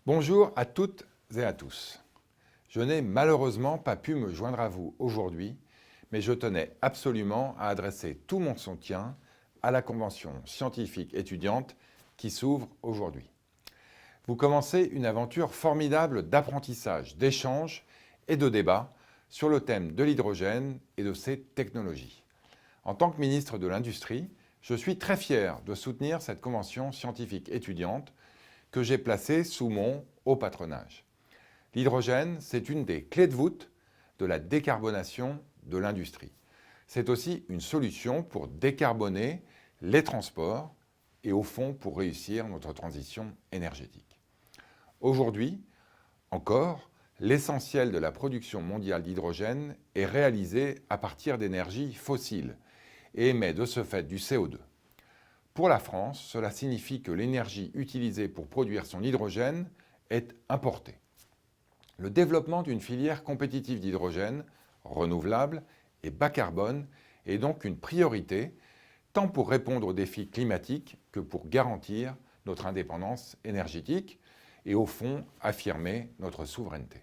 Bonjour à toutes et à tous. Je n'ai malheureusement pas pu me joindre à vous aujourd'hui, mais je tenais absolument à adresser tout mon soutien à la Convention scientifique étudiante qui s'ouvre aujourd'hui. Vous commencez une aventure formidable d'apprentissage, d'échange et de débat sur le thème de l'hydrogène et de ses technologies. En tant que ministre de l'Industrie, je suis très fier de soutenir cette convention scientifique étudiante que j'ai placée sous mon haut patronage. L'hydrogène, c'est une des clés de voûte de la décarbonation de l'industrie. C'est aussi une solution pour décarboner les transports et au fond pour réussir notre transition énergétique. Aujourd'hui, encore, l'essentiel de la production mondiale d'hydrogène est réalisé à partir d'énergies fossiles et émet de ce fait du CO2. Pour la France, cela signifie que l'énergie utilisée pour produire son hydrogène est importée. Le développement d'une filière compétitive d'hydrogène, renouvelable et bas carbone, est donc une priorité, tant pour répondre aux défis climatiques que pour garantir notre indépendance énergétique et au fond affirmer notre souveraineté.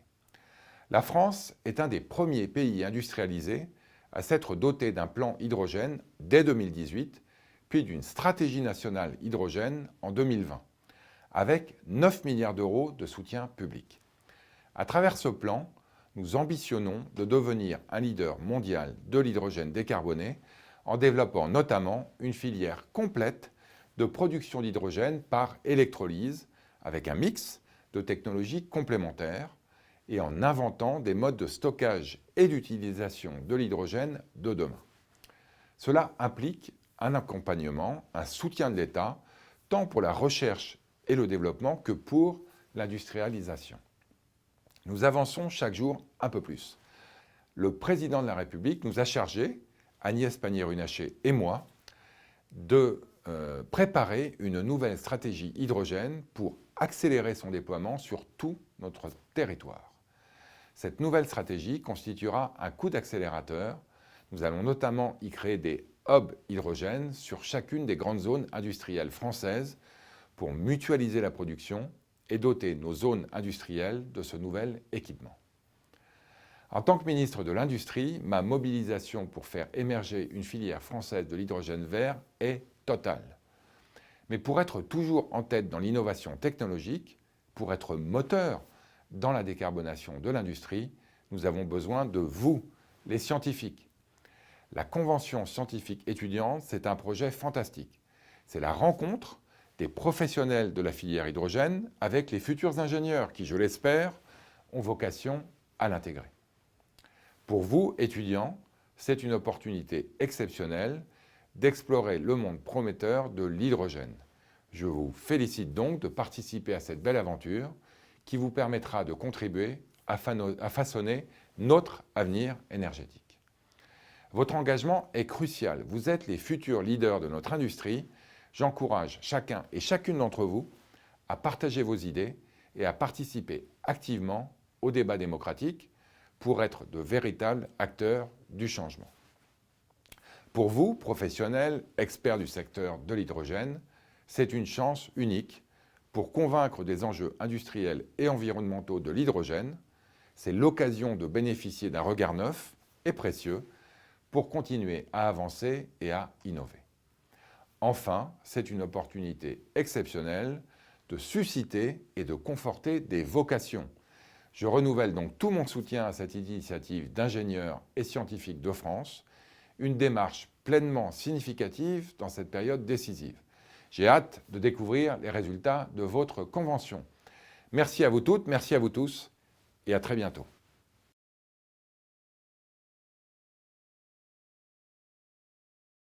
La France est un des premiers pays industrialisés à s'être doté d'un plan hydrogène dès 2018, puis d'une stratégie nationale hydrogène en 2020, avec 9 milliards d'euros de soutien public. À travers ce plan, nous ambitionnons de devenir un leader mondial de l'hydrogène décarboné en développant notamment une filière complète de production d'hydrogène par électrolyse avec un mix de technologies complémentaires et en inventant des modes de stockage et d'utilisation de l'hydrogène de demain. Cela implique un accompagnement, un soutien de l'État, tant pour la recherche et le développement que pour l'industrialisation. Nous avançons chaque jour un peu plus. Le président de la République nous a chargé, Agnès Pannier-Runacher et moi, de préparer une nouvelle stratégie hydrogène pour accélérer son déploiement sur tout notre territoire. Cette nouvelle stratégie constituera un coup d'accélérateur. Nous allons notamment y créer des hubs hydrogène sur chacune des grandes zones industrielles françaises pour mutualiser la production et doter nos zones industrielles de ce nouvel équipement. En tant que ministre de l'Industrie, ma mobilisation pour faire émerger une filière française de l'hydrogène vert est totale. Mais pour être toujours en tête dans l'innovation technologique, pour être moteur dans la décarbonation de l'industrie, nous avons besoin de vous, les scientifiques. La Convention scientifique étudiante, c'est un projet fantastique. C'est la rencontre des professionnels de la filière hydrogène avec les futurs ingénieurs qui, je l'espère, ont vocation à l'intégrer. Pour vous, étudiants, c'est une opportunité exceptionnelle d'explorer le monde prometteur de l'hydrogène. Je vous félicite donc de participer à cette belle aventure qui vous permettra de contribuer à façonner notre avenir énergétique. Votre engagement est crucial. Vous êtes les futurs leaders de notre industrie. J'encourage chacun et chacune d'entre vous à partager vos idées et à participer activement au débat démocratique pour être de véritables acteurs du changement. Pour vous, professionnels, experts du secteur de l'hydrogène, c'est une chance unique pour convaincre des enjeux industriels et environnementaux de l'hydrogène. C'est l'occasion de bénéficier d'un regard neuf et précieux pour continuer à avancer et à innover. Enfin, c'est une opportunité exceptionnelle de susciter et de conforter des vocations. Je renouvelle donc tout mon soutien à cette initiative d'ingénieurs et scientifiques de France, une démarche pleinement significative dans cette période décisive. J'ai hâte de découvrir les résultats de votre convention. Merci à vous toutes, merci à vous tous et à très bientôt.